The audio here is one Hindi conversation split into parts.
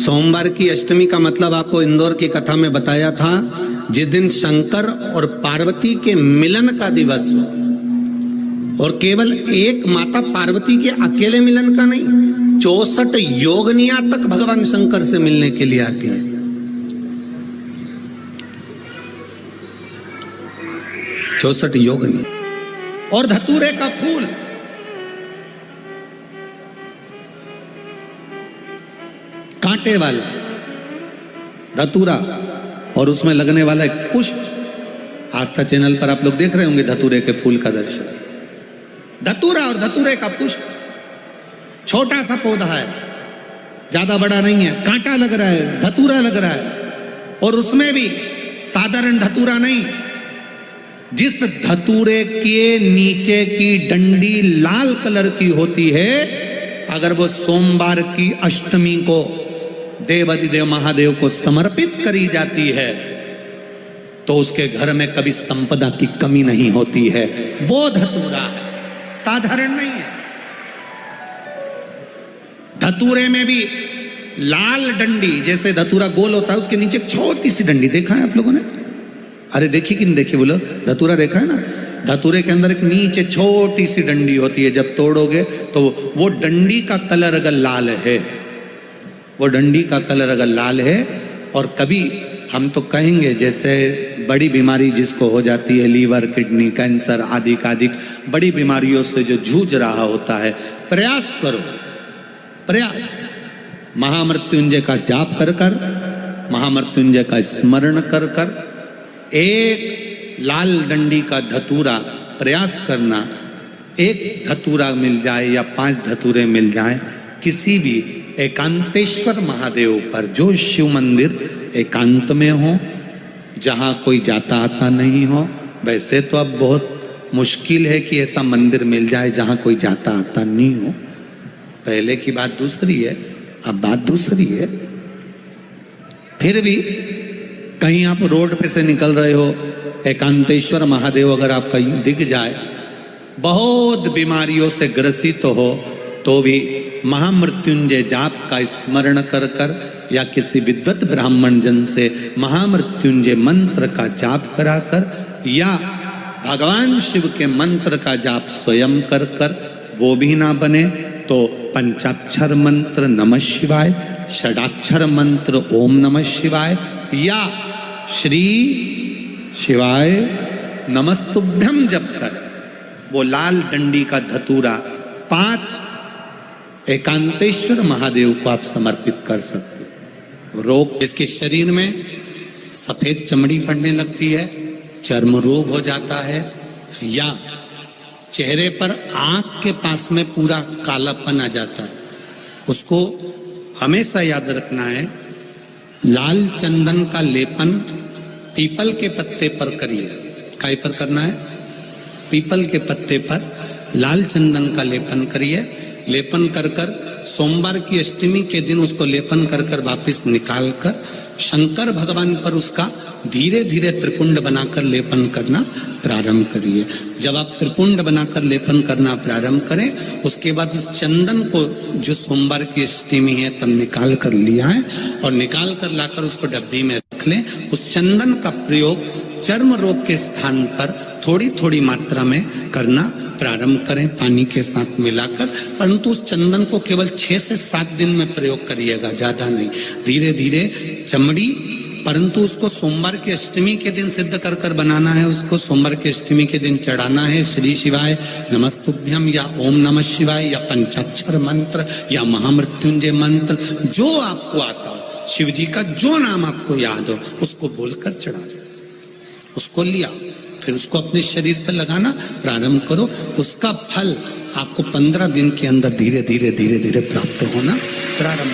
सोमवार की अष्टमी का मतलब आपको इंदौर की कथा में बताया था, जिस दिन शंकर और पार्वती के मिलन का दिवस हो, और केवल एक माता पार्वती के अकेले मिलन का नहीं, 64 योगनियां तक भगवान शंकर से मिलने के लिए आती है। चौसठ योगनी और धतूरे का फूल, कांटे वाला धतूरा और उसमें लगने वाला एक पुष्प। आस्था चैनल पर आप लोग देख रहे होंगे धतूरे के फूल का दर्शन। धतूरा और धतूरे का पुष्प, छोटा सा पौधा है, ज्यादा बड़ा नहीं है, कांटा लग रहा है, धतूरा लग रहा है, और उसमें भी साधारण धतूरा नहीं, जिस धतूरे के नीचे की डंडी लाल कलर की होती है, अगर वो सोमवार की अष्टमी को देवाधिदेव महादेव को समर्पित करी जाती है तो उसके घर में कभी संपदा की कमी नहीं होती है। वो धतूरा है, साधारण नहीं है। धतूरे में भी लाल डंडी, जैसे धतूरा गोल होता है उसके नीचे एक छोटी सी डंडी, देखा है आप लोगों ने? अरे देखी कि नहीं देखी बोलो? धतूरा देखा है ना? धतूरे के अंदर एक नीचे छोटी सी डंडी होती है, जब तोड़ोगे तो वो डंडी का कलर अगर लाल है, वो डंडी का कलर अगर लाल है, और कभी हम तो कहेंगे जैसे बड़ी बीमारी जिसको हो जाती है, लीवर, किडनी, कैंसर आदि बड़ी बीमारियों से जो जूझ रहा होता है, प्रयास करो, प्रयास महामृत्युंजय का जाप कर कर, महामृत्युंजय का स्मरण कर कर, एक लाल डंडी का धतूरा प्रयास करना, एक धतूरा मिल जाए या 5 धतूरे मिल जाए किसी भी एकांतेश्वर महादेव पर, जो शिव मंदिर एकांत में हो, जहाँ कोई जाता आता नहीं हो। वैसे तो अब बहुत मुश्किल है कि ऐसा मंदिर मिल जाए जहाँ कोई जाता आता नहीं हो, पहले की बात दूसरी है, अब बात दूसरी है। फिर भी कहीं आप रोड पे से निकल रहे हो, एकांतेश्वर महादेव अगर आपका दिख जाए, बहुत बीमारियों से ग्रसित हो, तो भी महामृत्युंजय जाप का स्मरण कर कर या किसी विद्वत ब्राह्मण जन से महामृत्युंजय मंत्र का जाप करा कर, या भगवान शिव के मंत्र का जाप स्वयं कर कर, वो भी ना बने तो पंचाक्षर मंत्र नमः शिवाय, षडाक्षर मंत्र ओम नमः शिवाय, या श्री शिवाय नमस्तुभ्यम जप कर वो लाल डंडी का धतूरा 5 एकांतेश्वर महादेव को आप समर्पित कर सकते हो। रोग, इसके शरीर में सफेद चमड़ी पड़ने लगती है, चर्म रोग हो जाता है, या चेहरे पर आंख के पास में पूरा कालापन आ जाता है, उसको हमेशा याद रखना है। लाल चंदन का लेपन पीपल के पत्ते पर करिए। काय पर करना है? पीपल के पत्ते पर लाल चंदन का लेपन करिए। लेपन कर कर सोमवार की अष्टमी के दिन उसको लेपन कर कर वापिस निकाल कर शंकर भगवान पर उसका धीरे धीरे त्रिपुंड बनाकर लेपन करना प्रारंभ करिए। जब आप त्रिपुंड बनाकर लेपन करना प्रारंभ करें, उसके बाद उस चंदन को जो सोमवार की अष्टमी है तब निकाल कर लिया है, और निकाल कर लाकर उसको डब्बी में रख लें। उस चंदन का प्रयोग चर्म रोग के स्थान पर थोड़ी थोड़ी मात्रा में करना प्रारंभ करें, पानी के साथ मिलाकर। परंतु उस चंदन को केवल 6 से 7 दिन में प्रयोग करिएगा, ज्यादा नहीं, धीरे धीरे चमड़ी। परंतु उसको सोमवार की अष्टमी के दिन सिद्ध कर कर बनाना है, उसको सोमवार की अष्टमी के दिन चढ़ाना है श्री शिवाय नमस्तुभ्यम, या ओम नमः शिवाय, या पंचाक्षर मंत्र, या महामृत्युंजय मंत्र, जो आपको आता हो, शिव जी का जो नाम आपको याद हो उसको बोलकर चढ़ा, उसको लिया, फिर उसको अपने शरीर पर लगाना प्रारंभ करो। उसका फल आपको 15 दिन के अंदर धीरे धीरे धीरे धीरे प्राप्त होना प्रारंभ।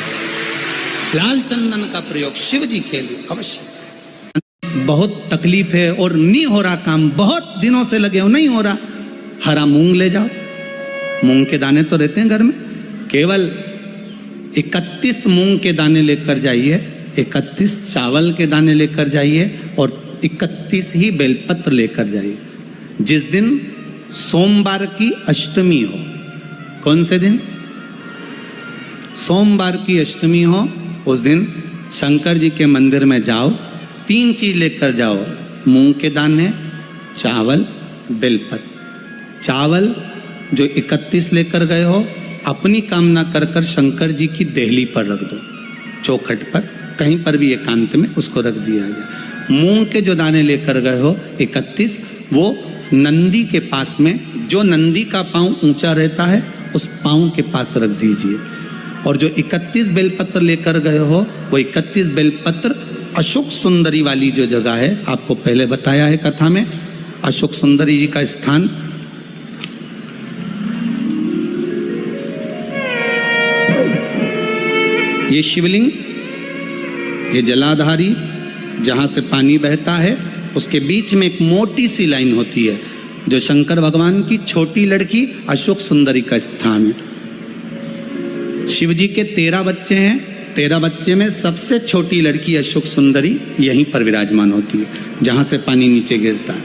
लाल चंदन का प्रयोग शिव जी के लिए अवश्य। बहुत तकलीफ है और नहीं हो रहा काम, बहुत दिनों से लगे हो, नहीं हो रहा, हरा मूंग ले जाओ। मूंग के दाने तो रहते हैं घर में, केवल 31 मूंग के दाने लेकर जाइए, 31 चावल के दाने लेकर जाइए, और 31 ही बेलपत्र लेकर जाइए। जिस दिन सोमवार की अष्टमी हो, कौन से दिन? सोमवार की अष्टमी हो, उस दिन शंकर जी के मंदिर में जाओ, 3 चीज लेकर जाओ, मूंग के दाने, चावल, बेलपत्र। चावल जो 31 लेकर गए हो, अपनी कामना कर कर शंकर जी की देहली पर रख दो, चौखट पर, कहीं पर भी एकांत में उसको रख दिया जाए। मूंग के जो दाने लेकर गए हो 31, वो नंदी के पास में, जो नंदी का पांव ऊंचा रहता है उस पांव के पास रख दीजिए। और जो 31 बेलपत्र लेकर गए हो, वो 31 बेलपत्र अशोक सुंदरी वाली जो जगह है, आपको पहले बताया है कथा में, अशोक सुंदरी जी का स्थान ये शिवलिंग, ये जलाधारी जहां से पानी बहता है, उसके बीच में एक मोटी सी लाइन होती है जो शंकर भगवान की छोटी लड़की अशोक सुंदरी का स्थान है। शिव जी के 13 बच्चे हैं, 13 बच्चे में सबसे छोटी लड़की अशोक सुंदरी यहीं पर विराजमान होती है जहां से पानी नीचे गिरता है।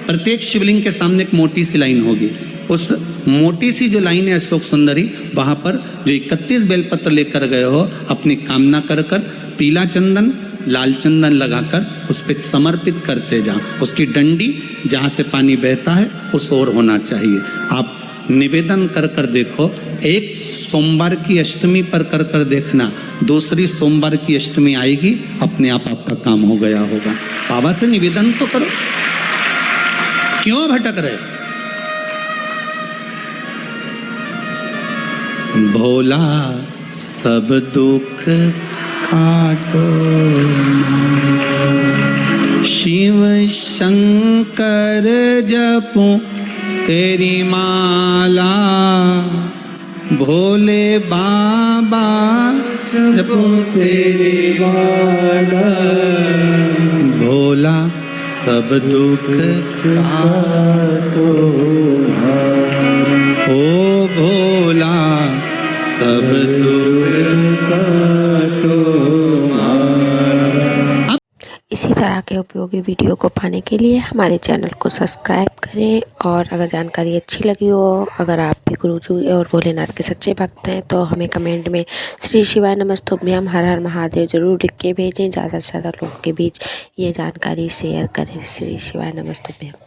प्रत्येक शिवलिंग के सामने एक मोटी सी लाइन होगी, उस मोटी सी जो लाइन है अशोक सुंदरी, वहां पर जो 31 बेलपत्र लेकर गए हो, अपनी कामना कर कर पीला चंदन, लाल चंदन लगाकर उस पर समर्पित करते जाओ। उसकी डंडी जहाँ से पानी बहता है उस ओर होना चाहिए। आप निवेदन कर कर देखो, एक सोमवार की अष्टमी पर कर कर देखना, दूसरी सोमवार की अष्टमी आएगी, अपने आप आपका काम हो गया होगा। बाबा से निवेदन तो करो, क्यों भटक रहे? भोला सब दुख काटो, शिव शंकर जपो तेरी माला, भोले बाबा जपो तेरी माला, भोला सब दुख काटो, ओ भोला सब दुख काटो। इसी तरह के उपयोगी वीडियो को पाने के लिए हमारे चैनल को सब्सक्राइब करें। और अगर जानकारी अच्छी लगी हो, अगर आप भी गुरुजी और भोलेनाथ के सच्चे भक्त हैं, तो हमें कमेंट में श्री शिवाय नमस्तुभ्यम हर हर महादेव जरूर लिख के भेजें। ज़्यादा से ज़्यादा लोगों के बीच ये जानकारी शेयर करें। श्री शिवाय नमस्तुभ्यम।